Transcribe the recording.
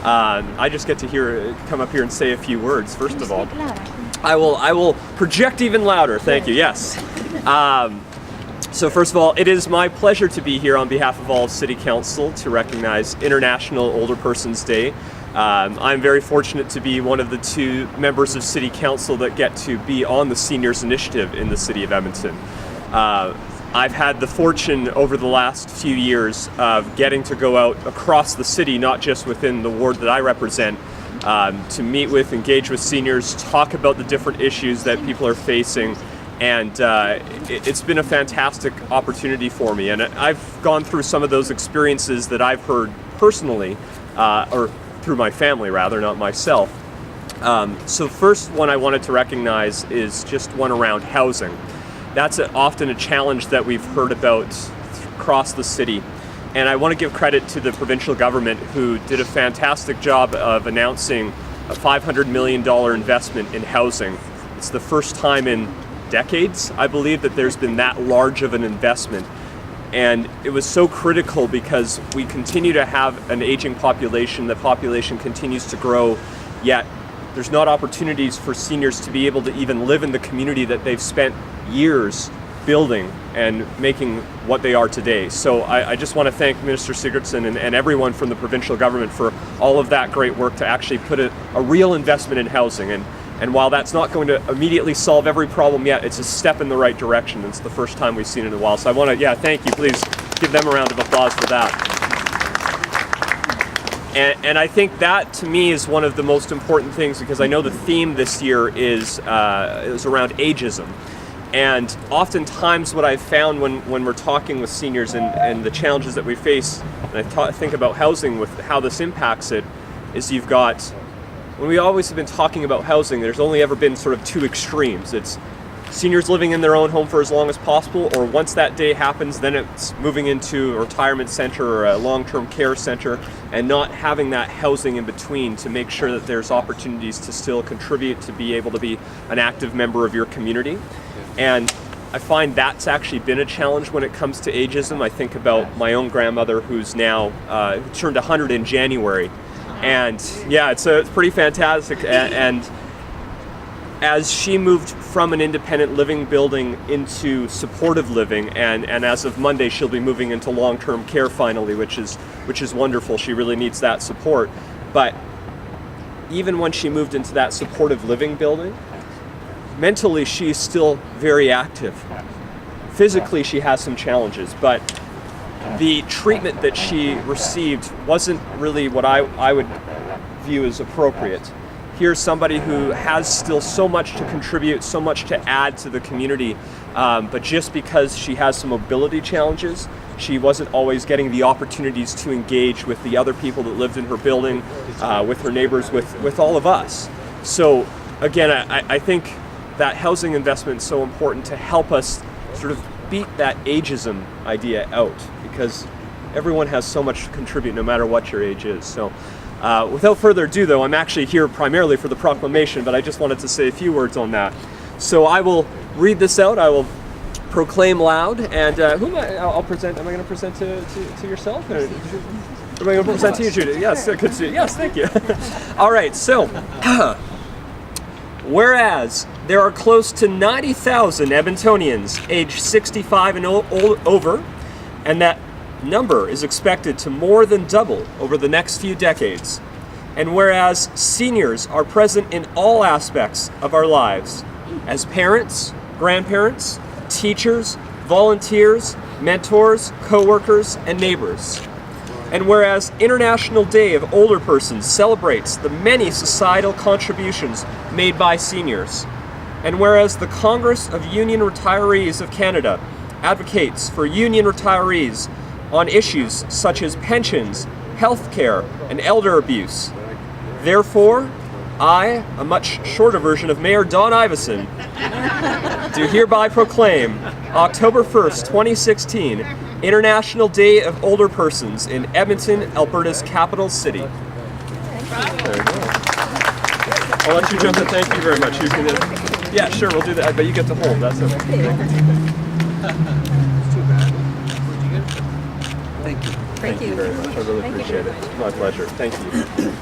I just get to come up here and say a few words, first of all. I will project even louder, thank you, yes. So first of all, it is my pleasure to be here on behalf of all of City Council to recognize International Older Persons Day. I'm very fortunate to be one of the 2 members of City Council that get to be on the Seniors Initiative in the City of Edmonton. I've had the fortune over the last few years of getting to go out across the city, not just within the ward that I represent, to meet with, engage with seniors, talk about the different issues that people are facing, and it's been a fantastic opportunity for me. And I've gone through some of those experiences that I've heard personally, or through my family rather, not myself. So first one I wanted to recognize is just one around housing. That's often a challenge that we've heard about across the city. And I want to give credit to the provincial government who did a fantastic job of announcing a $500 million investment in housing. It's the first time in decades, I believe, that there's been that large of an investment. And it was so critical because we continue to have an aging population. The population continues to grow, yet there's not opportunities for seniors to be able to even live in the community that they've spent years building and making what they are today. So I just want to thank Minister Sigurdsson and everyone from the provincial government for all of that great work to actually put a real investment in housing. And while that's not going to immediately solve every problem yet, it's a step in the right direction. It's the first time we've seen it in a while. So I want to, thank you. Please give them a round of applause for that. And I think that, to me, is one of the most important things, because I know the theme this year is around ageism. And oftentimes what I've found when we're talking with seniors and the challenges that we face, and I think about housing with how this impacts it, is you've got, when we always have been talking about housing, there's only ever been sort of 2 extremes. It's seniors living in their own home for as long as possible, or once that day happens, then it's moving into a retirement center or a long-term care center, and not having that housing in between to make sure that there's opportunities to still contribute, to be able to be an active member of your community. And I find that's actually been a challenge when it comes to ageism. I think about my own grandmother, who's now who turned 100 in January. And yeah, it's pretty fantastic. And as she moved from an independent living building into supportive living, and as of Monday she'll be moving into long-term care finally, which is wonderful. She really needs that support. But even when she moved into that supportive living building, mentally she's still very active. Physically she has some challenges, but the treatment that she received wasn't really what I would view as appropriate. Here's somebody who has still so much to contribute, so much to add to the community, but just because she has some mobility challenges, she wasn't always getting the opportunities to engage with the other people that lived in her building, with her neighbors, with all of us. So again, I think that housing investment is so important to help us sort of beat that ageism idea out, because everyone has so much to contribute no matter what your age is. So without further ado, though, I'm actually here primarily for the proclamation, but I just wanted to say a few words on that. So I will read this out. I will proclaim loud, and I'll present. Am I going to present to yourself? Or am I going to present to you, Judy? Yes, good to see you. Yes, thank you. All right, so whereas there are close to 90,000 Edmontonians aged 65 and over, and that number is expected to more than double over the next few decades. And whereas seniors are present in all aspects of our lives, as parents, grandparents, teachers, volunteers, mentors, co-workers, and neighbors. And whereas International Day of Older Persons celebrates the many societal contributions made by seniors. And whereas the Congress of Union Retirees of Canada advocates for union retirees on issues such as pensions, health care, and elder abuse. Therefore, I, a much shorter version of Mayor Don Iveson, do hereby proclaim October 1st, 2016, International Day of Older Persons in Edmonton, Alberta's capital city. There you go. I'll let you jump in. Thank you very much. You can, yeah, sure, we'll do that, but you get to hold. That's okay. Thank you. Thank you very much. I really appreciate it. My pleasure. Thank you.